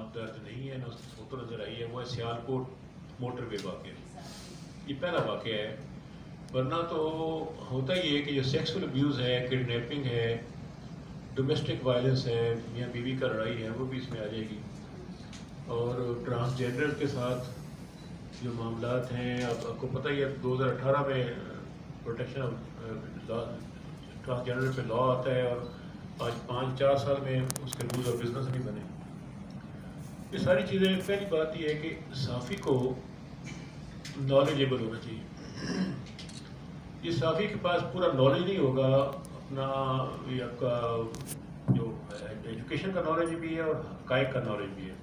نام درج نہیں ہے نہ اس کی فوٹو نظر آئی ہے، وہ ہے سیالکوٹ موٹر وے واقعہ. یہ پہلا واقعہ ہے. ورنہ تو ہوتا ہی ہے کہ جو سیکسول ابیوز ہے، کڈنیپنگ ہے، ڈومیسٹک وائلنس ہے، میاں بیوی کا لڑائی ہے، وہ بھی اس میں آ جائے گی. اور ٹرانسجینڈر کے ساتھ جو معاملات ہیں، اب آپ کو پتہ ہی ہے 2018 میں پروٹیکشن ٹرانسجینڈر پہ لا آتا ہے، اور آج 5-4 سال میں اس کے رولز اور بزنس نہیں بنے. یہ ساری چیزیں، پہلی بات یہ ہے کہ صحافی کو نالجیبل ہونا چاہیے. یہ صحافی کے پاس پورا نالج نہیں ہوگا اپنا، یہ آپ کا جو ایجوکیشن کا نالج بھی ہے اور حقائق کا نالج بھی ہے،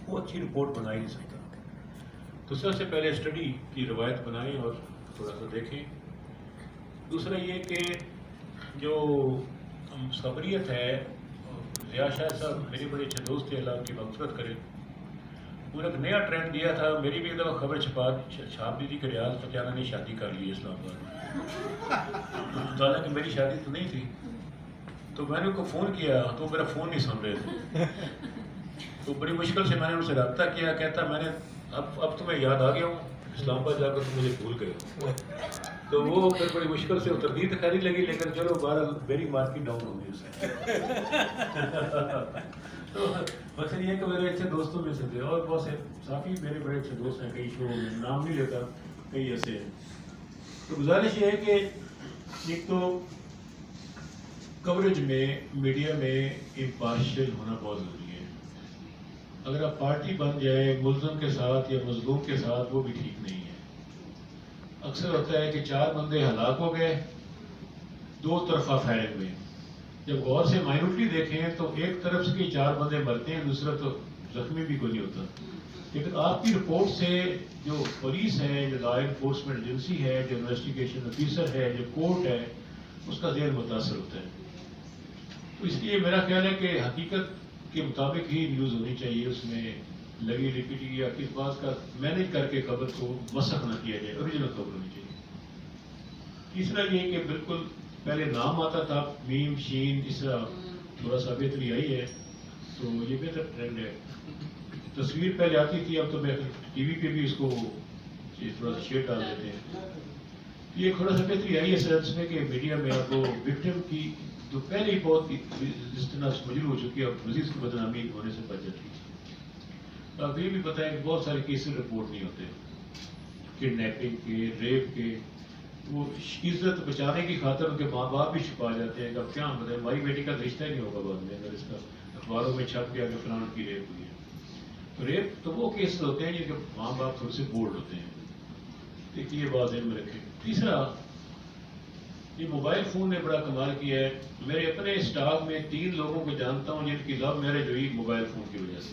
وہ اچھی رپورٹ بنا ہی نہیں سکتا. تو سب سے پہلے اسٹڈی کی روایت بنائیں اور تھوڑا سا دیکھیں. دوسرا یہ کہ جو خبریت ہے، ضیاء شاہ صاحب میرے بڑے اچھے دوست تھے، اللہ ان کی مغفرت کرے. انہوں نے ایک نیا ٹرینڈ دیا تھا، میری بھی ایک دفعہ خبر چھاپ دی تھی کہ ریاض فتیانہ نے شادی کر لی اسلام آباد میں. حالانکہ میری شادی تو نہیں تھی. تو میں نے ان کو فون کیا تو وہ میرا فون نہیں سن رہے تھے. تو بڑی مشکل سے میں نے ان سے رابطہ کیا. کہتا میں نے اب تمہیں یاد آ گیا ہوں، اسلام آباد جا کر تم مجھے بھول گئے. تو وہ پھر بڑی مشکل سے تردید دکھانی لگی، لیکن چلو بہرحال میری مارکیٹ ڈاؤن ہو گئی اس سے. تو مقصد یہ ہے کہ میرے اچھے دوستوں میں سے تھے، اور بہت سے صحافی میرے بڑے اچھے دوست ہیں، کئی شو نام نہیں لیتا، کئی ایسے ہیں. تو گزارش یہ ہے کہ ایک تو کوریج میں، میڈیا میں امپارشل ہونا بہت ضروری ہے. اگر آپ پارٹی بن جائے ملزم کے ساتھ یا مظلوم کے ساتھ، وہ بھی ٹھیک نہیں ہے. اکثر ہوتا ہے کہ 4 بندے ہلاک ہو گئے، 2 طرفہ فائرنگ ہوئے. جب غور سے مائنورٹی دیکھیں تو ایک طرف سے 4 بندے مرتے ہیں، دوسرا تو زخمی بھی کوئی نہیں ہوتا. لیکن آپ کی رپورٹ سے جو پولیس ہے، جو لا انفورسمنٹ ایجنسی ہے، جو انویسٹیگیشن آفیسر ہے، جو کورٹ ہے، اس کا ذہن متاثر ہوتا ہے. تو اس لیے میرا خیال ہے کہ حقیقت کے مطابق ہی نیوز ہونی چاہیے. اس میں لگی لپٹی یا کس بات کا مینج کر کے خبر کو مسخ نہ کیا جائے، اوریجنل خبر ہونی چاہیے. تیسرا یہ کہ بالکل پہلے نام آتا تھا میم شین، اس طرح تھوڑا سا بہتری آئی ہے، تو یہ بہتر ٹرینڈ ہے. تصویر پہلے آتی تھی، اب تو میں ٹی وی پہ بھی اس کو تھوڑا سا شیئر ڈال دیتے ہیں. یہ تھوڑا سا بہتری آئی ہے سینس میں کہ میڈیا میں آپ کو وکٹم کی تو پہلے ہی بہت اس طرح مجروح ہو چکی ہے، اب مزید کی بدنامی ہونے سے بچ جاتی ہے. اب یہ بھی پتہ ہے کہ بہت سارے کیسز رپورٹ نہیں ہوتے، کڈنیپنگ کے، ریپ کے. وہ عزت بچانے کی خاطر ان کے ماں باپ بھی چھپا جاتے ہیں کہ اب کیا بتائیں، ہماری بیٹی کا رشتہ ہی نہیں ہوگا بعد میں اگر اس کا اخباروں میں چھپ گیا کہ فلاں کی ریپ ہوئی ہے. تو ریپ تو وہ کیسز ہوتے ہیں جن کے ماں باپ تھوڑے سے بورڈ ہوتے ہیں. دیکھیے یہ بات ذہن میں رکھیں. تیسرا، یہ موبائل فون نے بڑا کمال کیا ہے. میرے اپنے اسٹاف میں 3 لوگوں کو جانتا ہوں جن کی لو میرج ہوئی موبائل فون کی وجہ سے.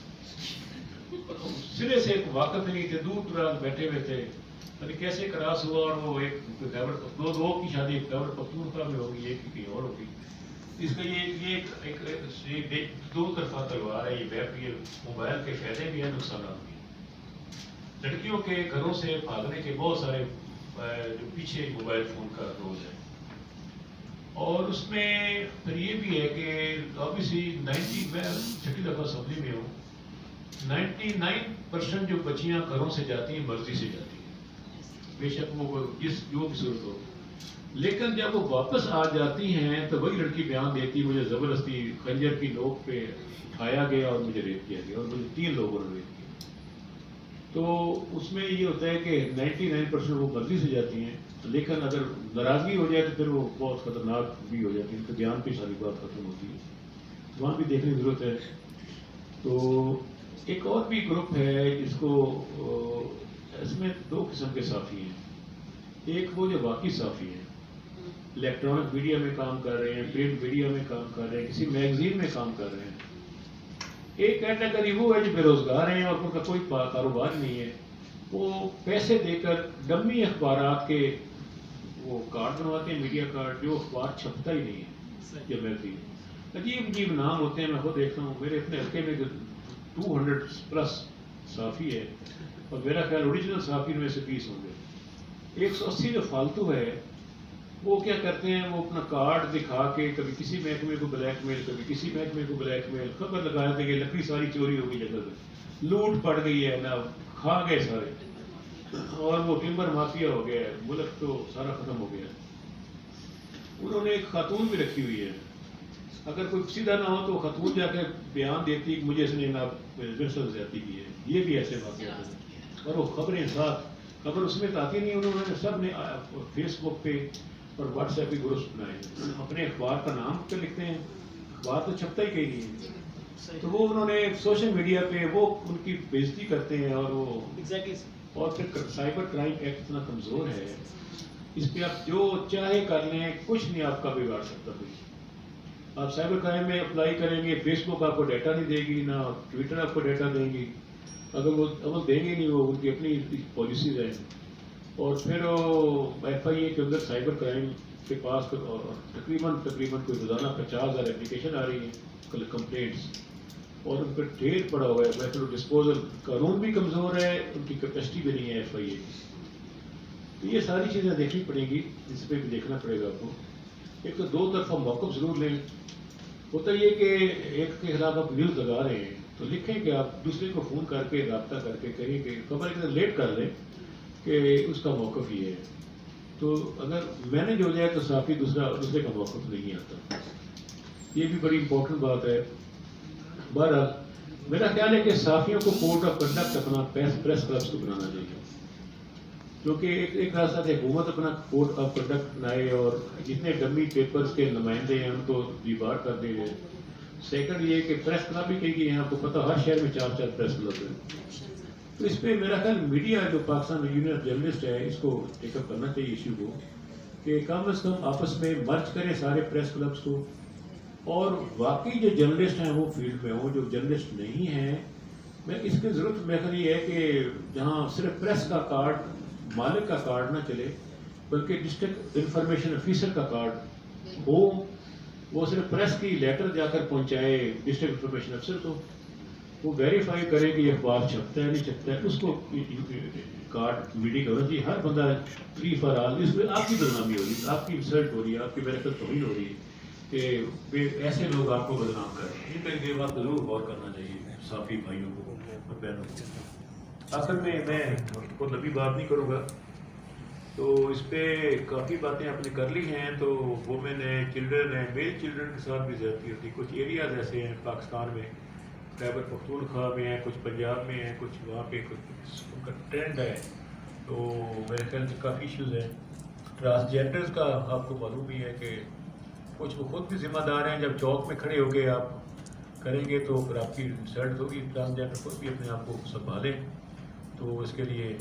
سرے سے واقف نہیں تھے، دور دراز بیٹھے ہوئے تھے، کیسے کراس ہوا. اور وہ ایک دو کی شادی خیبر پختونخوا میں ہوگی، ایک کی کہیں اور ہوگی. اس کا یہ 2 طرفہ تلوار ہے. یہ موبائل کے فائدے بھی ہیں، نقصانات بھی. لڑکیوں کے گھروں سے بھاگنے کے بہت سارے جو پیچھے موبائل فون کا رول ہے. اور اس میں پھر یہ بھی ہے کہ آبویسلی میں 6 دفعہ اسمبلی میں ہوں، 99% جو بچیاں گھروں سے جاتی ہیں مرضی سے جاتی ہیں، بے شک وہ جو بھی صورت ہو. لیکن جب وہ واپس آ جاتی ہیں تو وہی لڑکی بیان دیتی ہے مجھے زبردستی خنجر کی نوک پہ اٹھایا گیا اور مجھے ریپ کیا گیا، اور مجھے 3 لوگوں نے ریپ کیا. تو اس میں یہ ہوتا ہے کہ 99% وہ مرضی سے جاتی ہیں، لیکن اگر ناراضگی ہو جائے تو پھر وہ بہت خطرناک بھی ہو جاتی ہے. ان کے بیان پہ ساری بات ختم ہوتی ہے، وہاں بھی دیکھنے کی ضرورت ہے. تو ایک اور بھی گروپ ہے جس کو اس میں 2 قسم کے صحافی ہیں. ایک وہ جو واقعی صحافی ہیں، الیکٹرانک میڈیا میں کام کر رہے ہیں، پرنٹ میڈیا میں کام کر رہے ہیں، کسی میگزین میں کام کر رہے ہیں. ایک کیٹیگری وہ ہے جو بے روزگار ہیں اور ان کا کوئی کاروبار نہیں ہے. وہ پیسے دے کر ڈمی اخبارات کے وہ کارڈ بنواتے ہیں، میڈیا کارڈ، جو اخبار چھپتا ہی نہیں ہے. یہ میگزین عجیب عجیب نام ہوتے ہیں. میں خود دیکھتا ہوں میرے اپنے حلقے میں 200+ صحافی ہے، اور میرا خیال اوریجنل صحافی میں سے 20 ہوں گے. 180 جو فالتو ہے وہ کیا کرتے ہیں, وہ اپنا کارڈ دکھا کے کبھی کسی محکمے کو بلیک میل, کبھی کسی محکمے کو بلیک میل, خبر لگا دیں کہ لکڑی ساری چوری ہو گئی جگہ پہ, لوٹ پڑ گئی ہے نا, کھا گئے سارے, اور وہ ٹمبر مافیا ہو گیا ہے, ملک تو سارا ختم ہو گیا. انہوں نے ایک خاتون بھی رکھی ہوئی ہے, اگر کوئی سیدھا نہ ہو تو خاتون جا کے بیان دیتی کہ مجھے اس نے زیادتی کی ہے. یہ بھی ایسے واقعات ہیں, اور وہ خبریں ساتھ, خبر اس میں تو آتی نہیں, انہوں نے سب نے فیس بک پہ اور واٹس ایپ پہ گروپ بنائے, اپنے اخبار کا نام پہ لکھتے ہیں, اخبار تو چھپتا ہی کہیں نہیں ہے, تو وہ انہوں نے سوشل میڈیا پہ وہ ان کی بےزتی کرتے ہیں. اور وہ اور پھر سائبر کرائم ایکٹ اتنا کمزور ہے, اس پہ آپ جو چاہے کر لیں, کچھ نہیں آپ کا بگاڑ سکتا کوئی. آپ سائبر کرائم میں اپلائی کریں گے, فیس بک آپ کو ڈیٹا نہیں دے گی, نہ ٹویٹر آپ کو ڈیٹا دیں گی, اگر وہ عمل دیں گے نہیں, وہ ان کی اپنی پالیسیز ہیں. اور پھر ایف آئی اے کے اندر سائبر کرائم کے پاس تقریباً کوئی روزانہ 50,000 اپلیکیشن آ رہی ہیں, کمپلینٹس, اور ان پر ڈھیر پڑا ہوا ہے. میتھڈ آف ڈسپوزل قانون بھی کمزور ہے, ان کی کیپیسٹی بھی نہیں ہے ایف آئی اے کی. تو یہ ساری چیزیں دیکھنی پڑیں گی, اس پہ بھی دیکھنا پڑے گا آپ کو. ایک تو دو طرفہ موقف ضرور لیں. ہوتا یہ کہ ایک کے خلاف آپ نیوز لگا رہے ہیں تو لکھیں کہ آپ دوسرے کو فون کر کے رابطہ کر کے کہیں کہ خبر ایک لیٹ کر لیں کہ اس کا موقف یہ ہے. تو اگر مینیج ہو جائے تو صحافی دوسرے کا موقف نہیں آتا. یہ بھی بڑی امپورٹنٹ بات ہے. بہرحال میرا خیال ہے کہ صحافیوں کو کوڈ آف کنڈکٹ اپنا پریس کلبس کو بنانا چاہیے, کیونکہ ایک راستہ سے حکومت اپنا کوڈ آف کنڈکٹ بنائے اور جتنے ڈمی پیپرز کے نمائندے ہیں ان کو ڈیبار کر دے گئے. سیکنڈ یہ کہ پریس کلب بھی کہیں گے, یہاں کو پتہ ہر شہر میں 4 پریس کلب ہیں. تو اس پہ میرا خیال میڈیا جو پاکستان میں یونین آف جرنلسٹ ہے, اس کو ٹیک اپ کرنا چاہیے ایشو کو, کہ کم از کم آپس میں مرج کریں سارے پریس کلبس کو, اور واقعی جو جرنلسٹ ہیں وہ فیلڈ میں ہوں. جو جرنلسٹ نہیں ہیں, میں اس کی ضرورت میرا خیال یہ ہے کہ جہاں صرف پریس کا کارڈ, مالک کا کارڈ نہ چلے, بلکہ ڈسٹرکٹ انفارمیشن آفیسر کا کارڈ ہو, وہ صرف پریس کی لیٹر جا کر پہنچائے ڈسٹرکٹ انفارمیشن افسر کو, وہ ویریفائی کرے کہ یہ اخبار چھپتا ہے نہیں چھپتا ہے, اس کو کارڈ میڈیا ہونا چاہیے. ہر بندہ فری فار آل. اس میں آپ کی بدنامی ہو رہی ہے, آپ کی انسلٹ ہو رہی ہے, آپ کی میرے توہین ہو رہی ہے کہ ایسے لوگ آپ کو بدنام کر رہے ہیں. ان پہ یہ بات ضرور غور کرنا چاہیے صحافی بھائیوں کو اور بہنوں کو. آخر میں بہت لمبی بات نہیں کروں گا, تو اس پہ کافی باتیں آپ نے کر لی ہیں. تو وومن ہیں, چلڈرن ہیں, میل چلڈرن کے ساتھ بھی زیادتی ہوتی ہے. کچھ ایریاز ایسے ہیں پاکستان میں, خیبر پختونخوا میں ہیں, کچھ پنجاب میں ہیں, کچھ وہاں پہ کچھ ان کا ٹرینڈ ہے. تو میرے خیال سے کافی ایشوز ہیں. ٹرانسجینڈرز کا آپ کو معلوم ہی ہے کہ کچھ وہ خود بھی ذمہ دار ہیں. جب چوک میں کھڑے ہو کے آپ کریں گے تو پھر آپ کی انسلٹ ہوگی. ٹرانسجینڈر خود بھی اپنے آپ کو سنبھالیں. تو اس کے لیے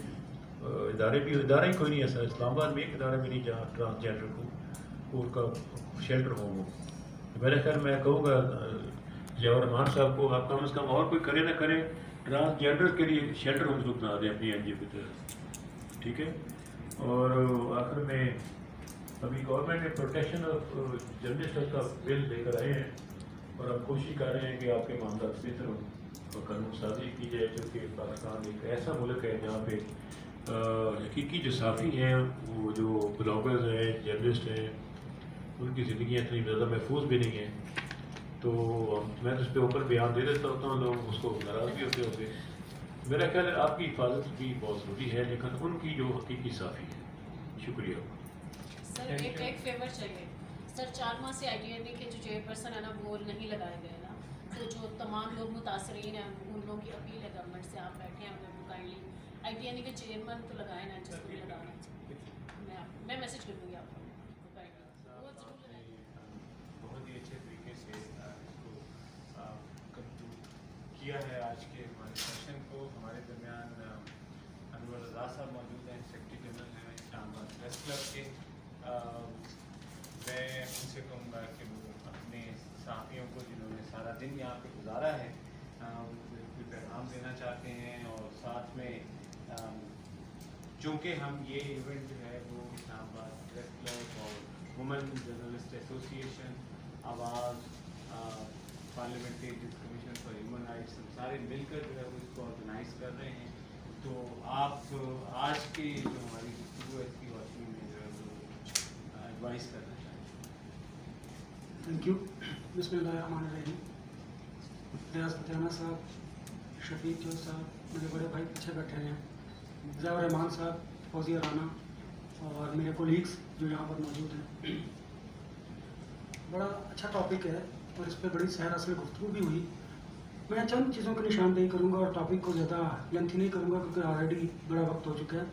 ادارہ ہی کوئی نہیں ایسا. اسلام آباد میں ایک ادارہ بھی نہیں جہاں ٹرانسجینڈر کو ان کا شیلٹر ہوم ہو. میرے خیال میں کہوں گا ضیاء الرحمان صاحب کو, آپ کم از کم اور کوئی کرے نہ کرے, ٹرانسجینڈر کے لیے شیلٹر ہومز کو بنا دیں اپنی این جی او کی طرف. ٹھیک ہے. اور آخر میں ابھی گورنمنٹ نے پروٹیکشن آف جرنلسٹ کا بل لے کر آئے ہیں, اور ہم کوشش کر رہے ہیں کہ آپ کے معاملات بہتر ہوں اور قانون سازی کی جائے, کیونکہ پاکستان ایک ایسا ملک ہے جہاں پہ حقیقی جو صحافی ہیں, وہ جو بلاگرز ہیں, جرنلسٹ ہیں, ان کی زندگیاں اتنی زیادہ محفوظ بھی نہیں ہیں. تو میں تو اس پہ اوپر بیان دے دیتا ہوتا ہوں, لوگ اس کو ناراض بھی ہوتے. میرا خیال ہے آپ کی حفاظت بھی بہت ضروری ہے, لیکن ان کی جو حقیقی صحافی ہے. شکریہ. سر ایک فیور چاہیے سر. 4 ماہ سے آئی ٹی این اے کے جو چیئرپرسن ہے نا وہ نہیں لگائے گئے نا, تو جو تمام لوگ متاثرین ہیں ان لوگوں کی اپیل ہے گورنمنٹ سے, آپ بیٹھے ہیں ان کو کائنڈلی آئی ٹی این اے کے چیئرمین تو لگائے نا, جس کو بھی لگانا. میں میسج کر دوں گی آپ کو بہت ہی اچھے طریقے سے کیا ہے آج کے ہمارے سیشن کو. ہمارے درمیان انور رضا صاحب موجود ہیں, سیکرٹری جنرل ہیں اسلام آباد پریس کلب کے. میں ان سے کہوں گا کہ وہ اپنے صحافیوں کو جنہوں نے سارا دن یہاں پہ گزارا ہے کوئی پیغام دینا چاہتے ہیں. اور ساتھ میں چونکہ ہم یہ ایونٹ جو ہے وہ اسلام آباد پریس کلب اور وومن جرنلسٹ ایسوسی ایشن, آواز, parliamentary commission for human rights, ہم سارے مل کر جو ہے وہ اس کو آرگنائز کر رہے ہیں. تو آپ آج کی جو ہماری گفتگو ہے اس کی روشنی میں جو ہے وہ एडवाइस करना चाहेंगे? Thank you. बिस्मिल्लाहिर्रहमानिर्रहीम। रियाज पटियाला साहब, शफीक जो साहब, मेरे बड़े भाई पीछे बैठे हैं, ज़िया रहमान साहब, फौजिया राना और मेरे कोलीग्स जो यहाँ पर मौजूद हैं। बड़ा अच्छा टॉपिक है और इस पर बड़ी सैर असल गुफ्तगू भी हुई। मैं चंद चीज़ों की निशानदेही करूँगा और टॉपिक को ज़्यादा लेंथी नहीं करूँगा क्योंकि ऑलरेडी बड़ा वक्त हो चुका है।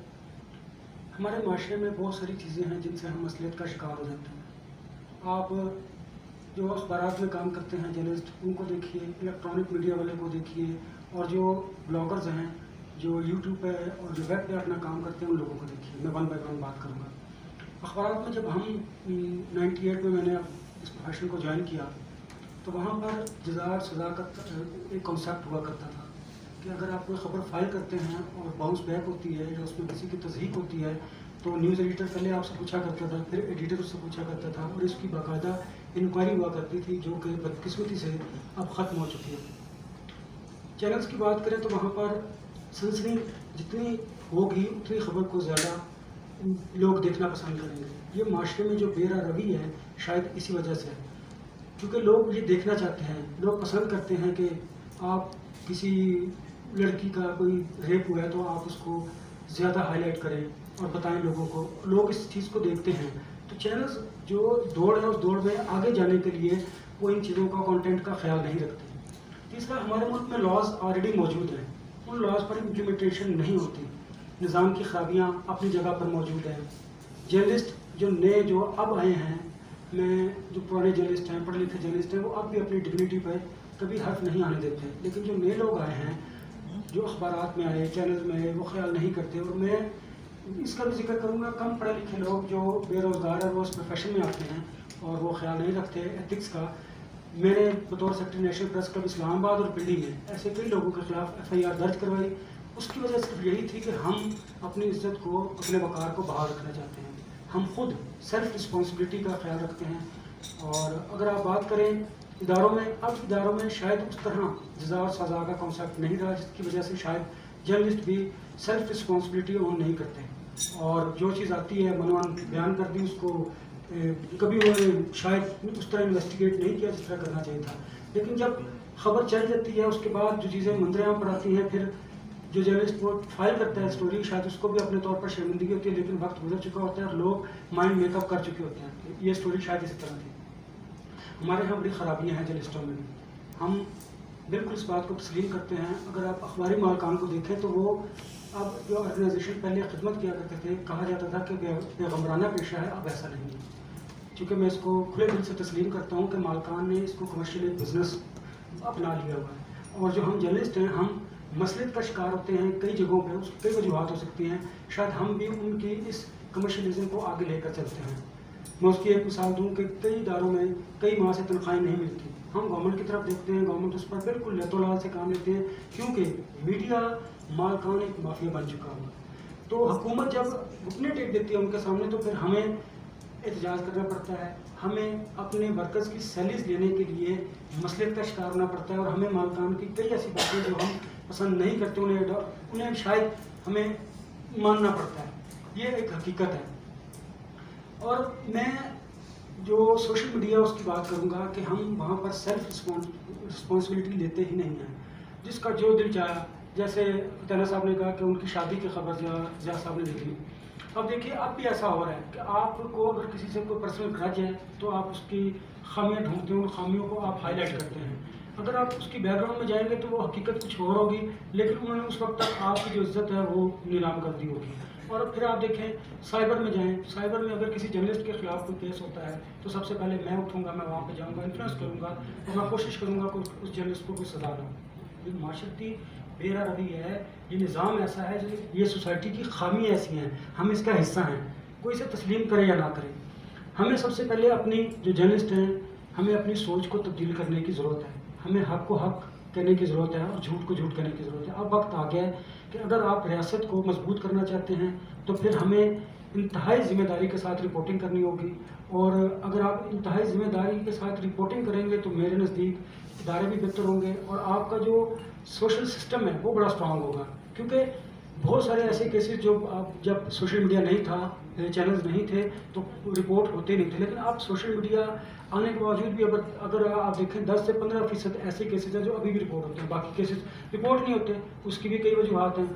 हमारे माशरे में बहुत सारी चीज़ें हैं जिनसे हम मसलियत का शिकार हो जाते हैं। आप जो अखबारात में काम करते हैं जर्नलिस्ट, उनको देखिए, इलेक्ट्रॉनिक मीडिया वाले को देखिए, और जो ब्लॉगर्स हैं जो यूट्यूब पे और जो वेब पे अपना काम करते हैं उन लोगों को देखिए। मैं वन बाय वन बात करूँगा। अखबारात में जब हम 98 में मैंने इस प्रोफेशन को ज्वाइन किया तो वहाँ पर जज़ार सदाकत एक कॉन्सेप्ट हुआ करता था कि अगर आप कोई ख़बर फाइल करते हैं और बाउंस बैक होती है या उसमें किसी की तस्दीक होती है तो न्यूज़ एडिटर पहले आपसे पूछा करता था, फिर एडिटर उससे पूछा करता था और इसकी बाकायदा इंक्वायरी हुआ करती थी जो कि बदकिस्मती से अब ख़त्म हो चुकी है। चैनल्स की बात करें तो वहाँ पर सनसनी जितनी होगी उतनी खबर को ज़्यादा लोग देखना पसंद करेंगे। ये माशरे में जो बेरा रवि है शायद इसी वजह से है, क्योंकि लोग ये देखना चाहते हैं, लोग पसंद करते हैं कि आप किसी लड़की का कोई रेप हुआ है तो आप उसको ज़्यादा हाईलाइट करें और बताएं लोगों को। लोग इस चीज़ को देखते हैं। तो चैनल्स जो दौड़ है उस दौड़ में आगे जाने के लिए वो इन चीज़ों का कंटेंट का ख्याल नहीं रखते। तीसरा, हमारे मुल्क में लॉज ऑलरेडी मौजूद हैं, उन लॉज पर इम्प्लीमेंटेशन नहीं होती। निज़ाम की खराबियाँ अपनी जगह पर मौजूद हैं। जर्नलिस्ट जो नए जो अब आए हैं, मैं जो पुराने जर्नलिस्ट हैं, पढ़े लिखे जर्नलिस्ट हैं, वो अब भी अपनी डिग्निटी पर कभी हर्फ नहीं आने देते। लेकिन जो नए लोग आए हैं, जो अखबारात में आए, चैनल में आए, वो ख्याल नहीं करते। और मैं इसका भी जिक्र करूँगा, कम पढ़े लिखे लोग जो बेरोज़गार हैं वो इस प्रोफेशन में आते हैं और वो ख्याल नहीं रखते एथिक्स का। मैंने बतौर secretary national press club Islamabad और दिल्ली में ऐसे कई लोगों के खिलाफ FIR दर्ज करवाई। उसकी वजह सिर्फ यही थी कि हम अपनी इज्जत को, अपने वक़ार को बहाल रखना चाहते हैं। हम खुद सेल्फ रिस्पॉन्सिबिलिटी का ख्याल रखते हैं। और अगर आप बात करें इदारों में, अब इदारों में शायद उस तरह जज़ा और सज़ा का कॉन्सेप्ट नहीं रहा, जिसकी वजह से शायद जर्नलिस्ट भी सेल्फ रिस्पॉन्सिबिलिटी ऑन नहीं करते और जो चीज़ आती है मनवान बयान कर दी, उसको कभी उन्होंने शायद उस तरह इन्वेस्टिगेट नहीं किया जिस तरह करना चाहिए था। लेकिन जब खबर चल जाती है उसके बाद जो चीज़ें मंजरेआम पर आती हैं, फिर जो जर्नलिस्ट वो फाइल करता है स्टोरी, शायद उसको भी अपने तौर पर शर्मिंदगी होती है, लेकिन वक्त गुजर चुका होता है और लोग माइंड मेकअप कर चुके होते हैं। ये स्टोरी शायद इसी तरह थी। हमारे यहाँ बड़ी ख़राबियाँ हैं जर्नलिस्टों में भी। हम बिल्कुल इस बात को तस्लीम करते हैं। अगर आप अखबारी मालकान को देखें तो वो अब जो ऑर्गेनाइजेशन पहले खिदमत किया करते थे, कहा जाता था कि पैगम्बराना पेशा है, अब ऐसा नहीं है। चूँकि मैं इसको खुले दिल से तस्लीम करता हूँ कि मालकान ने इसको कमर्शियल एक बिज़नेस अपना लिया हुआ है। और जो हम जर्नलिस्ट हैं, हम मसलियत का शिकार होते हैं कई जगहों पे। उसकी कई वजूहत हो सकती हैं, शायद हम भी उनकी इस कमर्शलिज्म को आगे लेकर चलते हैं। मैं उसकी एक मिसाल दूँ कि कई इदारों में कई माह से तनख्वाहें नहीं मिलती। हम गवर्नमेंट की तरफ देखते हैं, गवर्नमेंट उस पर बिल्कुल लेतोलाल से काम लेते हैं, क्योंकि मीडिया मालकान एक माफिया बन चुका हुआ। तो हुकूमत जब घुटने टेक देती है उनके सामने तो फिर हमें एहतजाज करना पड़ता है, हमें अपने वर्कर्स की सैलरीज लेने के लिए मसलियत का शिकार होना पड़ता है। और हमें मालकान की कई ऐसी बातें जो हम पसंद नहीं करते उन्हें शायद हमें मानना पड़ता है। ये एक हकीकत है। और मैं जो सोशल मीडिया उसकी बात करूँगा कि हम वहाँ पर सेल्फ रिस्पॉन्सिबिलिटी लेते ही नहीं हैं। जिसका जो दिल चाहा, जैसे तना साहब ने कहा कि उनकी शादी की खबर जिया साहब ने देखी। अब देखिए, अब भी ऐसा हो रहा है कि आपको अगर किसी से कोई पर्सनल ग्रज है तो आप उसकी खामियां ढूंढते हैं, उन खामियों को आप हाईलाइट करते हैं। अगर आप उसकी बैकग्राउंड में जाएंगे तो वो हकीकत कुछ और होगी, लेकिन उन्होंने उस वक्त तक आपकी जो इज्जत है वो नीलाम कर दी होगी। और फिर आप देखें, साइबर में जाएं, साइबर में अगर किसी जर्नलिस्ट के खिलाफ कोई केस होता है तो सबसे पहले मैं उठूंगा, मैं वहाँ पे जाऊँगा, इन्फ्लुएंस करूँगा और मैं कोशिश करूँगा कि उस जर्नलिस्ट को कोई सजा दूँ। ये माशरती बेरा रवि है, ये निज़ाम ऐसा है, ये सोसाइटी की खामी ऐसी हैं, हम इसका हिस्सा हैं, कोई इसे तस्लीम करे या ना करे। हमें सबसे पहले अपनी जो जर्नलिस्ट हैं, हमें अपनी सोच को तब्दील करने की ज़रूरत है। हमें हक़ को हक़ कहने की ज़रूरत है और झूठ को झूठ कहने की ज़रूरत है। अब वक्त आ गया है कि अगर आप रियासत को मजबूत करना चाहते हैं तो फिर हमें इंतहाई ज़िम्मेदारी के साथ रिपोर्टिंग करनी होगी। और अगर आप इंतहाई ज़िम्मेदारी के साथ रिपोर्टिंग करेंगे तो मेरे नज़दीक इदारे भी बेहतर होंगे और आपका जो सोशल सिस्टम है वो बड़ा स्ट्रॉन्ग होगा। क्योंकि बहुत सारे ऐसे केसेस जो आप जब सोशल मीडिया नहीं था, चैनल्स नहीं थे, तो रिपोर्ट होते नहीं थे, लेकिन अब सोशल मीडिया आने के बावजूद भी अगर आप देखें 10 से 15% ऐसे केसेस हैं जो अभी भी रिपोर्ट होते हैं, बाकी केसेस रिपोर्ट नहीं होते। उसकी भी कई वजूहत हैं।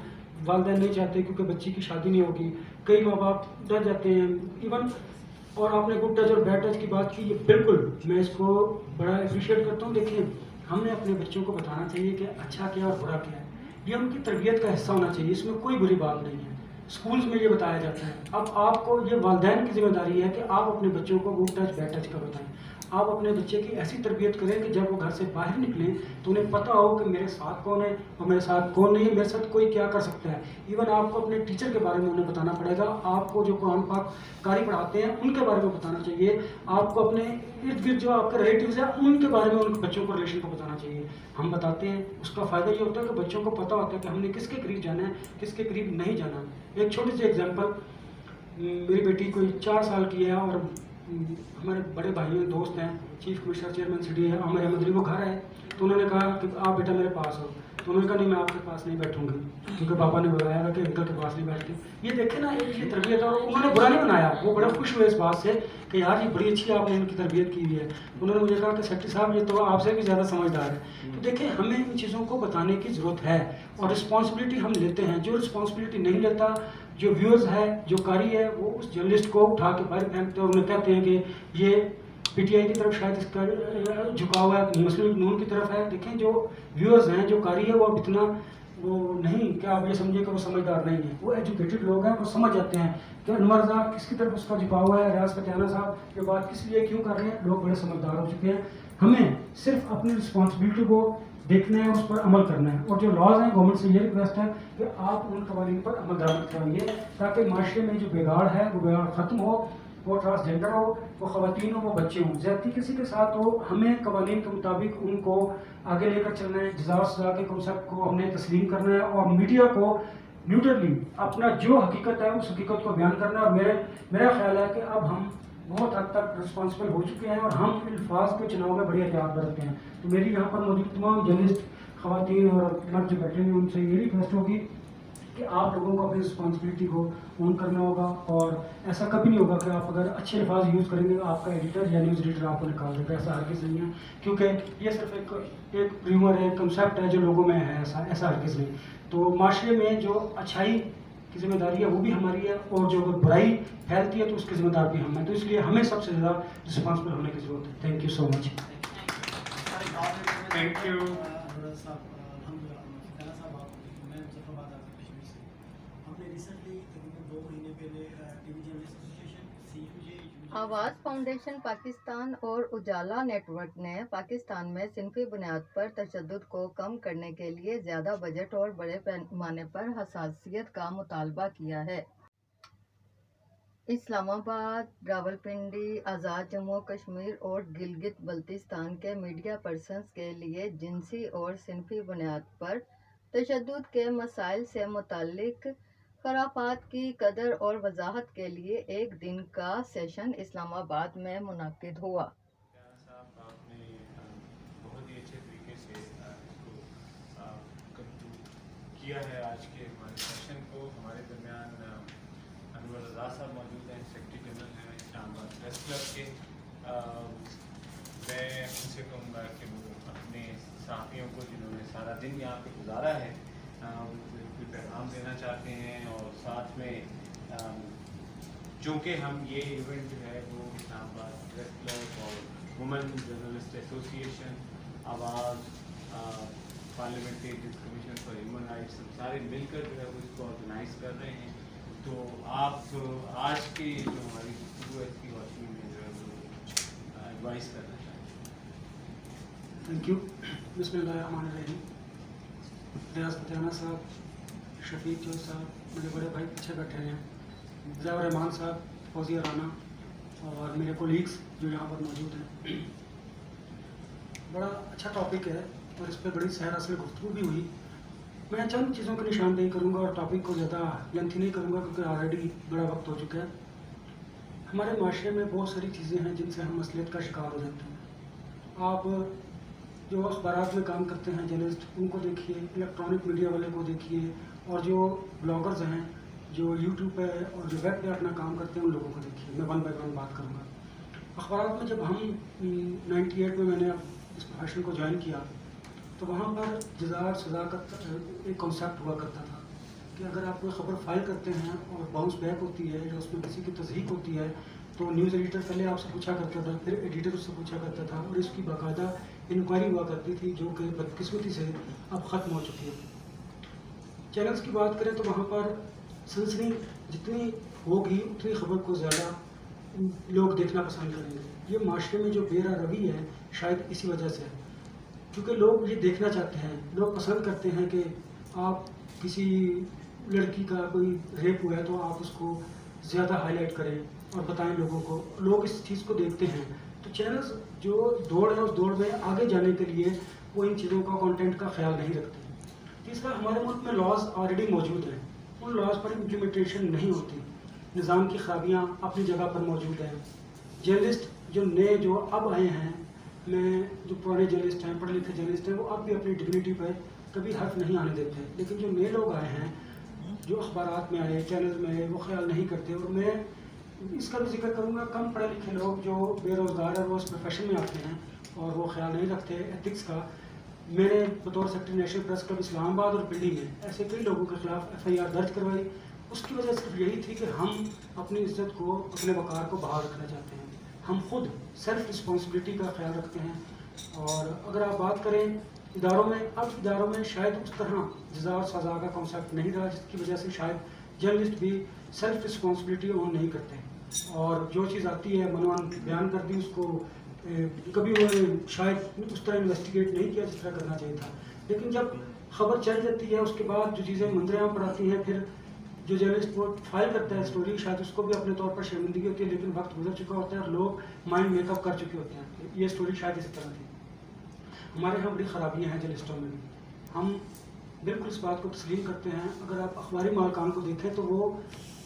वालिदैन नहीं चाहते क्योंकि बच्ची की शादी नहीं होगी, कई माँ बाप डर जाते हैं इवन। और आपने गुड टच और बैड टच की बात की, ये बिल्कुल मैं इसको बड़ा अप्रिशिएट करता हूँ। देखिए, हमने अपने बच्चों को बताना चाहिए कि अच्छा क्या और बुरा क्या है, ये उनकी तरबियत का हिस्सा होना चाहिए, इसमें कोई बुरी बात नहीं है। स्कूल्स में ये बताया जाता है। अब आपको ये वालिदैन की जिम्मेदारी है कि आप अपने बच्चों को गुड टच बैड टच का बताएं। आप अपने बच्चे की ऐसी तरबियत करें कि जब वो घर से बाहर निकलें तो उन्हें पता हो कि मेरे साथ कौन है और मेरे साथ कौन नहीं है, मेरे साथ कोई क्या कर सकता है। इवन आपको अपने टीचर के बारे में उन्हें बताना पड़ेगा, आपको जो कुरान पाक कारी पढ़ाते हैं उनके बारे में बताना चाहिए, आपको अपने इर्द गिर्द जो आपके रिलेटिव्स हैं उनके बारे में उनके बच्चों को रिलेशन को बताना चाहिए। हम बताते हैं, उसका फ़ायदा ये होता है कि बच्चों को पता होता है कि हमने किसके करीब जाना है, किसके करीब नहीं जाना। एक छोटी सी एग्जांपल, मेरी बेटी कोई 4 साल की है और हमारे बड़े भाई हैं, दोस्त हैं, चीफ कमिश्नर चेयरमैन सिटी है आमिर अहमद अली, वो घर है। तो उन्होंने कहा कि आप बेटा मेरे पास हो, तो उन्होंने कहा नहीं मैं आपके पास नहीं बैठूंगी क्योंकि पापा ने बुलाया कि अंकल के पास नहीं बैठती। ये देखे ना, एक ये तरबियत है। और उन्होंने बुरा नहीं बनाया, वो बड़े खुश हुए इस बात से कि यार ये बड़ी अच्छी आपने इनकी तरबियत की हुई है। उन्होंने मुझे कहा कि सेक्रेटरी साहब ये तो आपसे भी ज़्यादा समझदार है। तो देखिए, हमें इन चीज़ों को बताने की ज़रूरत है और रिस्पॉन्सिबिलिटी हम लेते हैं। जो रिस्पॉन्सिबिलिटी नहीं लेता, जो व्यूअर्स है, जो कारी है, वो उस जर्नलिस्ट को उठा के बाहर फेंकते हैं और उन्हें कहते हैं कि ये पीटीआई की तरफ शायद इसका झुकाव है, मुस्लिम नून की तरफ है। देखें, जो व्यूअर्स हैं, जो कारी है, वो अब इतना वो नहीं कि आप ये समझिए कि वो समझदार नहीं है। वो एजुकेटेड लोग हैं, वो समझ जाते हैं कि अनवर साहब किसकी तरफ उसका झुकाव है, रियाज फतेहाना साहब ये बात किस लिए क्यों कर रहे हैं। लोग बड़े समझदार हो चुके हैं। हमें सिर्फ अपनी रिस्पॉन्सिबिलिटी को देखना है, उस पर अमल करना है। और जो लॉज हैं, गवर्नमेंट से ये रिक्वेस्ट है कि आप उन कवानीन पर अमल दरामद कराइए ताकि माशरे में जो बिगाड़ है वो बिगाड़ ख़त्म हो, वो ट्रांसजेंडर हो, वो ख़वातीन हो, वो बच्चे हों, ज़्यादती किसी के साथ हो। हमें कवानीन के मुताबिक उनको आगे लेकर चलना है। जज़ा और सज़ा के कॉन्सेप्ट को हमने तस्लीम करना है और मीडिया को न्यूट्रली अपना जो हकीकत है उस हकीकत को बयान करना है। और मेरा ख्याल है कि अब हम बहुत हद तक रिस्पॉन्सिबल हो चुके हैं और हम अल्फाज के चुनाव में बड़ी एहतियात बरतते हैं। तो मेरी यहाँ पर मौजूद तमाम जर्नलिस्ट ख़वातीन और मर्द जो बैठे हैं उनसे ये रिक्वेस्ट होगी कि आप लोगों को अपनी रिस्पॉन्सिबिलिटी को ऑन करना होगा। और ऐसा कभी नहीं होगा कि आप अगर अच्छे अल्फाज यूज़ करेंगे आपका एडिटर या न्यूज़ एडिटर आपको निकाल देगा, ऐसा हरगिज़ नहीं है। क्योंकि ये सिर्फ एक र्यूमर है, कंसेप्ट है जो लोगों में है, ऐसा हरगिज़ नहीं। तो माशरे में जो अच्छाई की जिम्मेदारी है वो भी हमारी है और जो अगर बुराई फैलती है तो उसकी जिम्मेदार भी हम हैं। तो इसलिए हमें सबसे ज़्यादा रिस्पॉन्सिबल होने की ज़रूरत है। Thank you so much. Thank you. आवाज़ फाउंडेशन पाकिस्तान और उजाला नेटवर्क ने पाकिस्तान में सिनफी बुनियाद पर तशद्दुद को कम करने के लिए ज़्यादा बजट और बड़े पैमाने पर हसासियत का मुतालबा किया है। इस्लामाबाद, रावलपिंडी, आज़ाद जम्मू कश्मीर और गिलगित बल्तिस्तान के मीडिया पर्सन्स के लिए जिनसी और सिनफी बुनियाद पर तशद्दुद के मसाइल से मुताल्लिक खराफात की कदर और वजाहत के लिए एक दिन का सेशन इस्लामाबाद में मुनक्किद हुआ। आपने बहुत ही अच्छे तरीके से इसको किया है आज के हमारे सेशन को। हमारे दरमियान अनवर रज़ा साहब मौजूद हैं, सेक्रेटरी जनरल हैं इस्लामाबाद प्रेस क्लब के। मैं उनसे कहूँगा कि वो अपने साथियों को जिन्होंने सारा दिन यहाँ पे गुजारा है कोई पैगाम देना चाहते हैं। और साथ में चूँकि हम ये इवेंट जो है वो इस्लामाबाद प्रेस क्लब और वुमेन जर्नलिस्ट एसोसिएशन, आवाज़, parliamentary commission for human rights, हम सारे मिलकर जो है वो इसको ऑर्गेनाइज कर रहे हैं। तो आप आज की जो हमारी गुफ्तगू है इसकी रोशनी में जो है वो एडवाइस करना चाहेंगे। Thank you. बिस्मिल्लाहिर्रहमानिर्रहीम। रियाज फतेहाना साहब, शफीक चौध साहब, मेरे बड़े भाई पीछे बैठे हैं, ज़िया रहमान साहब, फौजिया राना और मेरे कोलीग्स जो यहाँ पर मौजूद हैं। बड़ा अच्छा टॉपिक है और इस पर बड़ी सैर असर गुफ्तगू भी हुई। मैं चंद चीज़ों की निशानदेही करूँगा और टॉपिक को ज़्यादा लेंथी नहीं करूँगा क्योंकि ऑलरेडी बड़ा वक्त हो चुका है। हमारे माशरे में बहुत सारी चीज़ें हैं जिनसे हम असलियत का शिकार हो जाते हैं। आप जो अखबारात में काम करते हैं जर्नलिस्ट, उनको देखिए, इलेक्ट्रॉनिक मीडिया वाले को देखिए, और जो ब्लॉगर्स हैं जो यूट्यूब पे और जो वेब पे अपना काम करते हैं उन लोगों को देखिए। मैं वन बाय वन बात करूँगा। अखबारात में जब हम 98 में मैंने इस प्रोफेशन को ज्वाइन किया तो वहाँ पर जज़ार सज़ा का एक कॉन्सेप्ट हुआ करता था कि अगर आप कोई ख़बर फाइल करते हैं और बाउंस बैक होती है या उसमें किसी की तस्दीक होती है तो न्यूज़ एडिटर पहले आपसे पूछा करता था, फिर एडिटर उससे पूछा करता था, और इसकी बाकायदा इंक्वायरी हुआ करती थी जो कि बदकिस्मती से अब ख़त्म हो चुकी है। चैनल्स की बात करें तो वहाँ पर सनसनी जितनी होगी उतनी ख़बर को ज़्यादा लोग देखना पसंद करेंगे। ये माशरे में जो बेरा रवि है शायद इसी वजह से है, क्योंकि लोग ये देखना चाहते हैं, लोग पसंद करते हैं कि आप किसी लड़की का कोई रेप हुआ है तो आप उसको ज़्यादा हाईलाइट करें और बताएं लोगों को, लोग इस चीज़ को देखते हैं। तो चैनल्स जो दौड़ है उस दौड़ में आगे जाने के लिए वो इन चीज़ों का कंटेंट का ख्याल नहीं रखते। तीसरा, हमारे मुल्क में लॉज ऑलरेडी मौजूद हैं, उन लॉज पर इम्प्लीमेंटेशन नहीं होती, निज़ाम की खराबियाँ अपनी जगह पर मौजूद हैं। जर्नलिस्ट जो नए जो अब आए हैं, मैं जो पुराने जर्नलिस्ट हैं, पढ़े लिखे जर्नलिस्ट हैं, वो अब भी अपनी डिग्निटी पर कभी हर्फ नहीं आने देते, लेकिन जो नए लोग आए हैं जो अखबारात में आए, चैनल में आए, वो ख्याल नहीं करते। और मैं इसका भी जिक्र करूँगा, कम पढ़े लिखे लोग जो बेरोज़गार है वो इस प्रोफेशन में आते हैं और वो ख्याल नहीं रखते एथिक्स का। मैंने बतौर secretary national press club Islamabad और दिल्ली में ऐसे कई लोगों के खिलाफ FIR दर्ज करवाई। उसकी वजह सिर्फ यही थी कि हम अपनी इज्जत को, अपने वक़ार को बहाल रखना चाहते हैं। हम खुद सेल्फ रिस्पॉन्सिबिलिटी का ख्याल रखते हैं। और अगर आप बात करें इदारों में, अब इदारों में शायद उस तरह जज़ा और सज़ा का कॉन्सेप्ट नहीं रहा, जिसकी वजह से शायद जर्नलिस्ट भी सेल्फ रिस्पॉन्सिबिलिटी ऑन नहीं करते, और जो चीज़ आती है मनोन बयान कर दी, उसको कभी उन्होंने शायद उस तरह इन्वेस्टिगेट नहीं किया जिस तरह करना चाहिए था। लेकिन जब खबर चल जाती है उसके बाद जो चीज़ें मंजरेआम पर आती हैं, फिर जो जर्नलिस्ट वो फाइल करता है स्टोरी, शायद उसको भी अपने तौर पर शर्मिंदगी होती है, लेकिन वक्त गुजर चुका होता है और लोग माइंड मेकअप कर चुके होते हैं। ये स्टोरी शायद इसी तरह थी। हमारे यहाँ बड़ी ख़राबियाँ हैं जर्नलिस्टों में भी, हम बिल्कुल इस बात को तस्लीम करते हैं। अगर आप अखबारी मालकान को देखें तो वो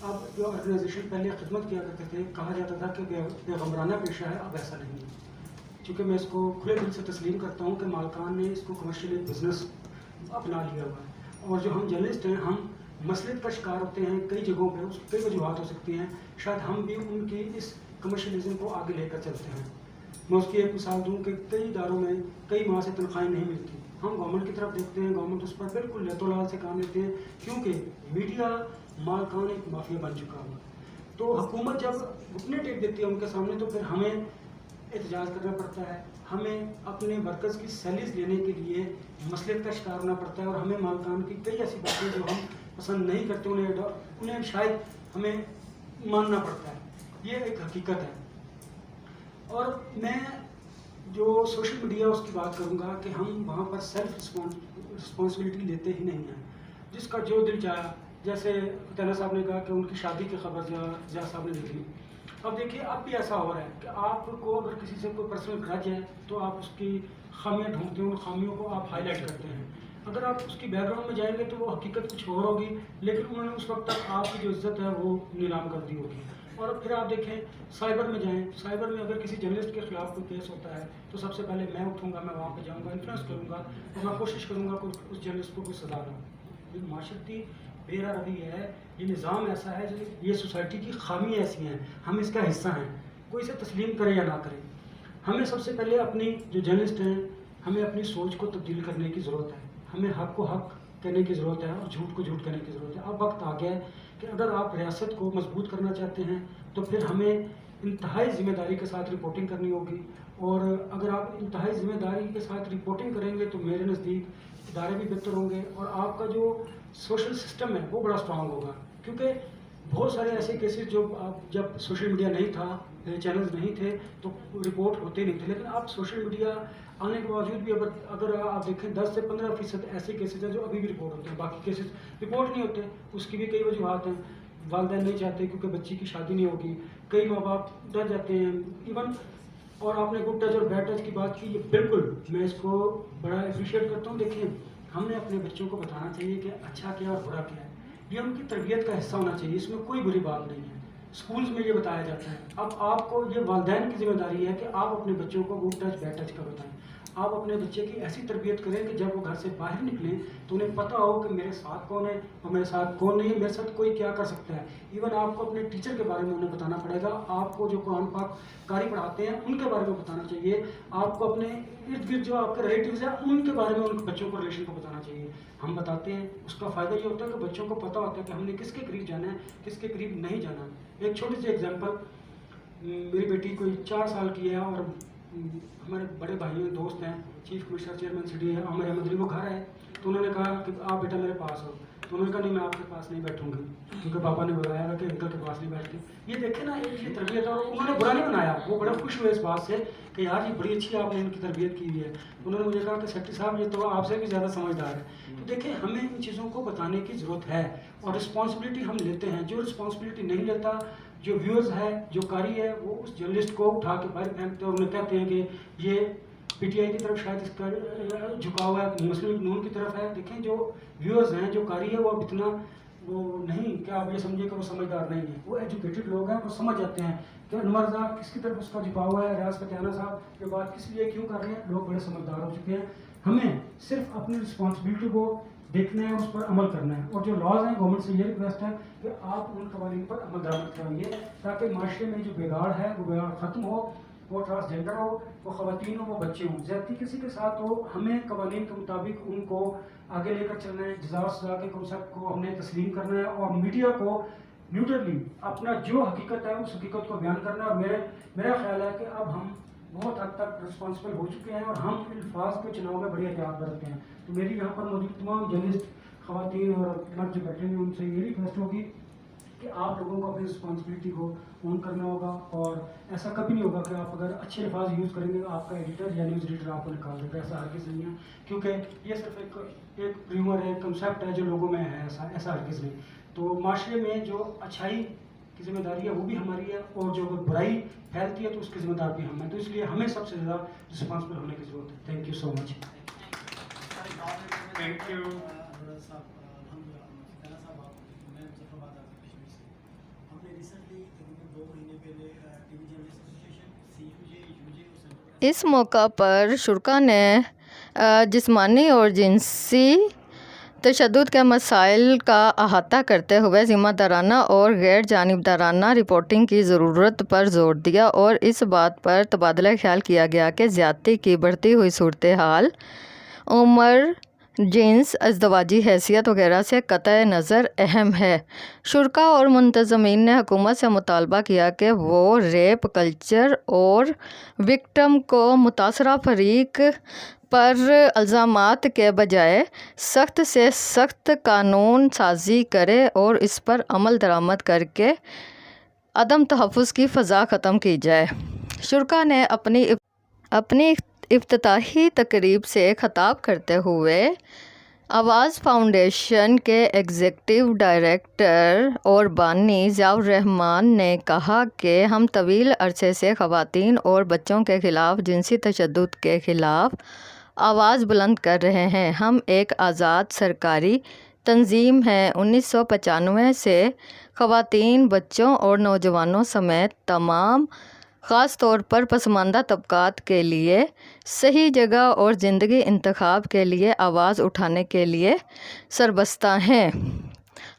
अब जो ऑर्गेनाइजेशन पहले खिदमत किया करते थे, कहा जाता था कि पैगम्बराना पेशा है, अब ऐसा नहीं है। चूँकि मैं इसको खुले दिल से तस्लीम करता हूँ कि मालकान ने इसको कमर्शियल बिजनेस अपना लिया हुआ है, और जो हम जर्नलिस्ट हैं हम मसलियत का शिकार होते हैं कई जगहों पे। उसकी कई वजूहत हो सकती हैं, शायद हम भी उनकी इस कमर्शलिज्म को आगे लेकर चलते हैं। मैं उसकी एक मिसाल दूँ कि कई इदारों में कई माह से तनख्वाहें नहीं मिलती, हम गवर्नमेंट की तरफ देखते हैं, गवर्नमेंट उस पर बिल्कुल लतोलाल से काम लेते हैं, क्योंकि मीडिया मालकान एक माफिया बन चुका हुआ। तो हुकूमत जब घुटने टेक देती है उनके सामने, तो फिर हमें एहतजाज करना पड़ता है, हमें अपने वर्कर्स की सैलरीज लेने के लिए मसलियत का शिकार होना पड़ता है, और हमें मालकान की कई ऐसी बातें जो हम पसंद नहीं करते उन्हें शायद हमें मानना पड़ता है। ये एक हकीकत है। और मैं जो सोशल मीडिया उसकी बात करूँगा कि हम वहाँ पर सेल्फ रिस्पॉन्सिबिलिटी लेते ही नहीं हैं, जिसका जो दिल चाहा। जैसे तना साहब ने कहा कि उनकी शादी की खबर जिया साहब ने देख ली। अब देखिए, अब भी ऐसा हो रहा है कि आपको अगर किसी से कोई पर्सनल ग्रज है तो आप उसकी खामियां ढूंढते हैं, उन खामियों को आप हाईलाइट करते हैं। अगर आप उसकी बैकग्राउंड में जाएंगे तो वो हकीकत कुछ और होगी, लेकिन उन्होंने उस वक्त तक आपकी जो इज्जत है वो नीलाम कर दी होगी। और फिर आप देखें, साइबर में जाएं, साइबर में अगर किसी जर्नलिस्ट के खिलाफ कोई केस होता है तो सबसे पहले मैं उठूंगा, मैं वहाँ पे जाऊँगा, इन्फ्लुएंस करूँगा और मैं कोशिश करूँगा कि उस जर्नलिस्ट को कोई सजा दूँ। ये माशरती बेरा रवि है, ये निज़ाम ऐसा है, ये सोसाइटी की खामी ऐसी हैं, हम इसका हिस्सा हैं, कोई इसे तस्लीम करे या ना करे। हमें सबसे पहले अपनी जो जर्नलिस्ट हैं, हमें अपनी सोच को तब्दील करने की ज़रूरत है। हमें हक़ को हक़ कहने की ज़रूरत है और झूठ को झूठ कहने की ज़रूरत है। अब वक्त आ गया है कि अगर आप रियासत को मजबूत करना चाहते हैं तो फिर हमें इंतहाई ज़िम्मेदारी के साथ रिपोर्टिंग करनी होगी, और अगर आप इंतहाई ज़िम्मेदारी के साथ रिपोर्टिंग करेंगे तो मेरे नज़दीक इदारे भी बेहतर होंगे और आपका जो सोशल सिस्टम है वो बड़ा स्ट्रांग होगा। क्योंकि बहुत सारे ऐसे केसेस जो जब सोशल मीडिया नहीं था, चैनल्स नहीं थे, तो रिपोर्ट होते नहीं थे, लेकिन अब सोशल मीडिया आने के बावजूद भी अगर आप देखें 10 से 15% ऐसे केसेस हैं जो अभी भी रिपोर्ट होते हैं, बाकी केसेस रिपोर्ट नहीं होते। उसकी भी कई वजूहत हैं, वालिदैन नहीं चाहते क्योंकि बच्ची की शादी नहीं होगी, कई माँ बाप डर जाते हैं इवन। और आपने गुड टच और बैड टच की बात की, ये बिल्कुल मैं इसको बड़ा अप्रिशिएट करता हूँ। देखिए, हमने अपने बच्चों को बताना चाहिए कि अच्छा क्या और बुरा क्या है, ये उनकी तरबियत का हिस्सा होना चाहिए, इसमें कोई बुरी बात नहीं है। स्कूल्स में ये बताया जाता है। अब आपको ये वालिदैन की जिम्मेदारी है कि आप अपने बच्चों को गुड टच बैड टच का बताएं। آپ اپنے بچے کی ایسی تربیت کریں کہ جب وہ گھر سے باہر نکلیں تو انہیں پتہ ہو کہ میرے ساتھ کون ہے اور میرے ساتھ کون نہیں ہے، میرے ساتھ کوئی کیا کر سکتا ہے. ایون آپ کو اپنے ٹیچر کے بارے میں انہیں بتانا پڑے گا، آپ کو جو قرآن پاک قاری پڑھاتے ہیں ان کے بارے میں بتانا چاہیے، آپ کو اپنے ارد گرد جو آپ کے ریلیٹیوز ہیں ان کے بارے میں ان بچوں کو ریلیشن کو بتانا چاہیے. ہم بتاتے ہیں، اس کا فائدہ یہ ہوتا ہے کہ بچوں کو پتہ ہوتا ہے کہ ہم نے کس کے قریب جانا ہے، کس کے قریب نہیں جانا. ایک چھوٹی سی ایگزامپل، میری بیٹی کوئی 4 سال کی ہے اور ہمارے بڑے بھائی ہیں، دوست ہیں، چیف کمشنر چیئرمین سٹی ہے عامر احمد علی، وہ گھر ہے تو انہوں نے کہا کہ آپ بیٹا میرے پاس ہو. تو انہوں نے کہا نہیں میں آپ کے پاس نہیں بیٹھوں گی کیونکہ پاپا نے بتایا تھا کہ انکل کے پاس نہیں بیٹھتی. یہ دیکھیں نا ایک یہ تربیت ہے، اور انہوں نے برا نہیں بنایا، وہ بڑے خوش ہوئے اس بات سے کہ یار یہ بڑی اچھی آپ نے ان کی تربیت کی ہوئی ہے. انہوں نے مجھے کہا کہ سیکٹری صاحب یہ تو آپ سے بھی زیادہ سمجھدار ہے. تو دیکھیں ہمیں ان چیزوں کو بتانے کی ضرورت ہے اور رسپانسبلٹی ہم لیتے ہیں. جو رسپانسبلٹی نہیں لیتا، جو ویورز ہے، جو قاری ہے، وہ اس جرنلسٹ کو اٹھا کے باہر پھینکتے ہیں اور انہیں کہتے ہیں کہ یہ پی ٹی آئی کی طرف شاید اس کا جھکاؤ ہے، مسلم لیگ نون کی طرف ہے. دیکھیں جو ویورز ہیں، جو قاری ہے، وہ اب اتنا وہ نہیں کہ آپ یہ سمجھے کہ وہ سمجھدار نہیں ہیں، وہ ایجوکیٹڈ لوگ ہیں، وہ سمجھ جاتے ہیں کہ انور رضا کس کی طرف اس کا جھکاؤ ہے، ریاض فتیانہ صاحب یہ بات کس لیے کیوں کر رہے ہیں. لوگ بڑے سمجھدار ہو چکے ہیں. ہمیں صرف اپنی رسپانسبلٹی کو دیکھنا ہے، اس پر عمل کرنا ہے. اور جو لاز ہیں گورنمنٹ سے یہ ریکویسٹ ہے کہ آپ ان قوانین پر عمل درآمد کرائیے تاکہ معاشرے میں جو بگاڑ ہے وہ بگاڑ ختم ہو. وہ ٹرانسجینڈر ہو، وہ خواتین ہو، وہ بچے ہوں، زیادتی کسی کے ساتھ ہو، ہمیں قوانین کے مطابق ان کو آگے لے کر چلنا ہے. جزا و سزا کے کنسیپٹ کو ہم نے تسلیم کرنا ہے اور میڈیا کو نیوٹرلی اپنا جو حقیقت ہے اس حقیقت کو بیان کرنا ہے. اور میرا خیال ہے کہ اب ہم بہت حد تک رسپانسبل ہو چکے ہیں اور ہم الفاظ کے چناؤ میں بڑی احتیاط برتتے ہیں. تو میری یہاں پر موجود تمام جرنلسٹ خواتین اور مرد جو بیٹھے ہیں ان سے یہ ریکویسٹ ہوگی کہ آپ لوگوں کو اپنی رسپانسبلٹی کو اون کرنا ہوگا. اور ایسا کبھی نہیں ہوگا کہ آپ اگر اچھے الفاظ یوز کریں گے آپ کا ایڈیٹر یا نیوز ایڈیٹر آپ کو نکال دے گا. ایسا ہرگز نہیں ہے، کیونکہ یہ صرف ایک ریومر ہے، ایک کنسیپٹ ہے جو لوگوں میں ہے. ایسا ہرگز نہیں. تو معاشرے میں جو اچھائی کی ذمہ داری ہے وہ بھی ہماری ہے اور جو اگر برائی پھیلتی ہے تو اس کی ذمہ دار بھی ہم ہیں. تو اس لیے ہمیں سب سے زیادہ رسپانسبل ہونے کی ضرورت ہے. Thank you so much. Thank you. اس موقع پر شرکا نے جسمانی اور جنسی تشدد کے مسائل کا احاطہ کرتے ہوئے ذمہ دارانہ اور غیر جانبدارانہ رپورٹنگ کی ضرورت پر زور دیا اور اس بات پر تبادلہ خیال کیا گیا کہ زیادتی کی بڑھتی ہوئی صورتحال عمر، جنس، ازدواجی حیثیت وغیرہ سے قطع نظر اہم ہے. شرکا اور منتظمین نے حکومت سے مطالبہ کیا کہ وہ ریپ کلچر اور وکٹم کو متاثرہ فریق پر الزامات کے بجائے سخت سے سخت قانون سازی کرے اور اس پر عمل درآمد کر کے عدم تحفظ کی فضا ختم کی جائے. شرکا نے اپنی افتتاحی تقریب سے خطاب کرتے ہوئے آواز فاؤنڈیشن کے ایگزیکٹو ڈائریکٹر اور بانی ضیاء الرحمان نے کہا کہ ہم طویل عرصے سے خواتین اور بچوں کے خلاف جنسی تشدد کے خلاف آواز بلند کر رہے ہیں. ہم ایک آزاد سرکاری تنظیم ہیں. 1995 سے خواتین، بچوں اور نوجوانوں سمیت تمام خاص طور پر پسماندہ طبقات کے لیے صحیح جگہ اور زندگی انتخاب کے لیے آواز اٹھانے کے لیے سربستہ ہیں.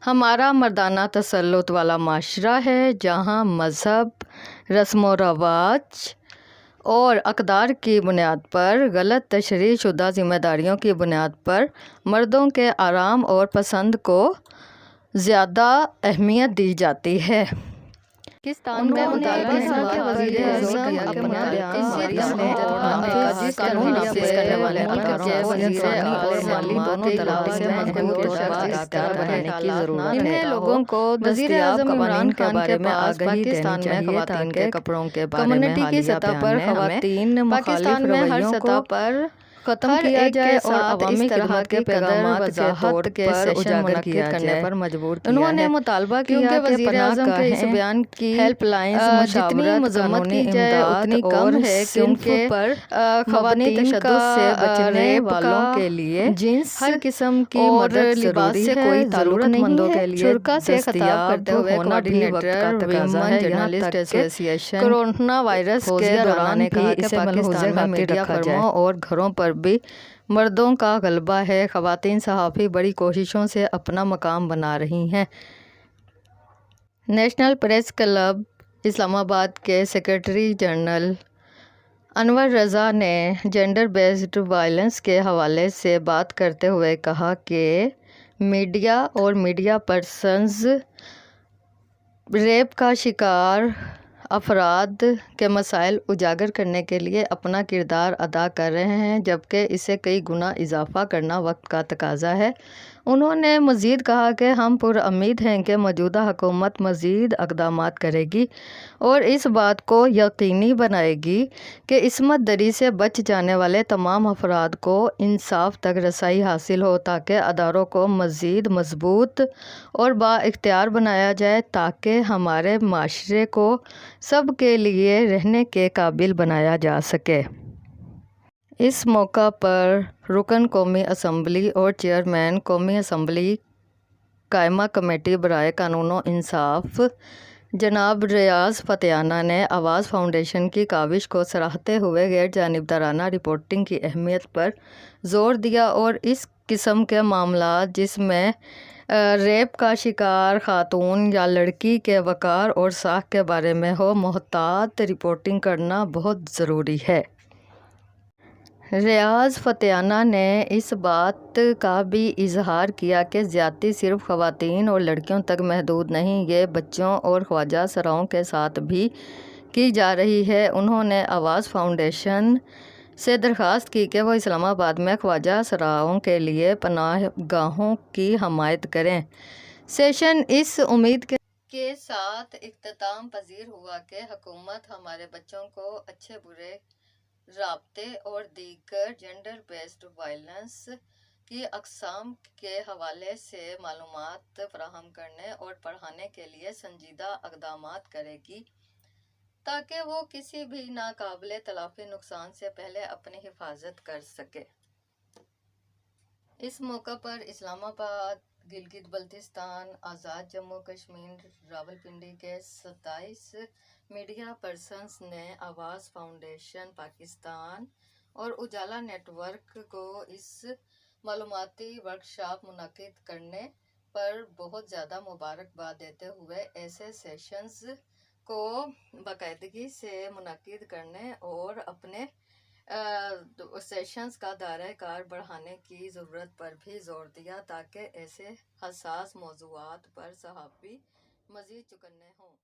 ہمارا مردانہ تسلط والا معاشرہ ہے جہاں مذہب، رسم و رواج اور اقدار کی بنیاد پر غلط تشریح شدہ ذمہ داریوں کی بنیاد پر مردوں کے آرام اور پسند کو زیادہ اہمیت دی جاتی ہے. پاکستان میں مطالبہ سنا کہ وزیر اعظم اپنا قانون نافذ کرنے والے اداروں کو انسانی اور مالی دونوں طرح سے مضبوط اور بااختیار بنانے کی ضرورت ہے. انہیں لوگوں کو دستیاب قوانین کے بارے میں آگاہی دینی چاہیے تاکہ کپڑوں کے بارے میں کمیونٹی کی سطح پر خواتین مخالف رویوں کو ختم کیا جائے اور عوامی خدمات کے پیغامات وضاحت کے سیشن منعقد کرنے پر مجبور کیا ہے۔ انہوں نے مطالبہ کیا کہ وزیر اعظم کے اس بیان کی ہیلپ لائنز جتنی مذمت کی جائے اتنی کم ہے کیونکہ خواتین تشدد سے بچنے والوں کے لیے ہر قسم کی مدد ضروری ہے، کوئی ضرورت مندوں کے لیے دستیاب کرتے ہوئے کوآرڈینیٹر ویمن جرنلسٹ ایسوسی ایشن کورونا وائرس کے دوران بھی اسے پاکستان میں میڈیا فرموں اور گھروں پر بھی مردوں کا غلبہ ہے۔ خواتین صحافی بڑی کوششوں سے اپنا مقام بنا رہی ہیں۔ نیشنل پریس کلب اسلام آباد کے سیکرٹری جنرل انور رضا نے جینڈر بیسڈ وائلنس کے حوالے سے بات کرتے ہوئے کہا کہ میڈیا اور میڈیا پرسنز ریپ کا شکار افراد کے مسائل اجاگر کرنے کے لیے اپنا کردار ادا کر رہے ہیں، جبکہ اسے کئی گنا اضافہ کرنا وقت کا تقاضا ہے۔ انہوں نے مزید کہا کہ ہم پرامید ہیں کہ موجودہ حکومت مزید اقدامات کرے گی اور اس بات کو یقینی بنائے گی کہ عصمت دری سے بچ جانے والے تمام افراد کو انصاف تک رسائی حاصل ہو، تاکہ اداروں کو مزید مضبوط اور بااختیار بنایا جائے، تاکہ ہمارے معاشرے کو سب کے لیے رہنے کے قابل بنایا جا سکے۔ اس موقع پر رکن قومی اسمبلی اور چیئرمین قومی اسمبلی قائمہ کمیٹی برائے قانون و انصاف جناب ریاض فتیانہ نے آواز فاؤنڈیشن کی کاوش کو سراہتے ہوئے غیر جانبدارانہ رپورٹنگ کی اہمیت پر زور دیا اور اس قسم کے معاملات جس میں ریپ کا شکار خاتون یا لڑکی کے وقار اور ساکھ کے بارے میں ہو، محتاط رپورٹنگ کرنا بہت ضروری ہے۔ ریاض فتیانہ نے اس بات کا بھی اظہار کیا کہ زیادتی صرف خواتین اور لڑکیوں تک محدود نہیں، یہ بچوں اور خواجہ سراؤں کے ساتھ بھی کی جا رہی ہے۔ انہوں نے آواز فاؤنڈیشن سے درخواست کی کہ وہ اسلام آباد میں خواجہ سراؤں کے لیے پناہ گاہوں کی حمایت کریں۔ سیشن اس امید کے ساتھ اختتام پذیر ہوا کہ حکومت ہمارے بچوں کو اچھے برے رابطے اور دیگر جینڈر بیسڈ وائلنس کی اقسام کے حوالے سے معلومات فراہم کرنے اور پڑھانے کے لیے سنجیدہ اقدامات کرے گی، تاکہ وہ کسی بھی ناقابل تلافی نقصان سے پہلے اپنی حفاظت کر سکے۔ اس موقع پر اسلام آباد، گلگت بلتستان، آزاد جموں کشمیر، راولپنڈی کے 27 میڈیا پرسنز نے آواز فاؤنڈیشن پاکستان اور اجالا نیٹ ورک کو اس معلوماتی ورکشاپ منعقد کرنے پر بہت زیادہ مبارکباد دیتے ہوئے ایسے سیشنز کو باقاعدگی سے منعقد کرنے اور اپنے سیشنز کا دائرہ کار بڑھانے کی ضرورت پر بھی زور دیا، تاکہ ایسے حساس موضوعات پر صحافی مزید چکنے ہوں۔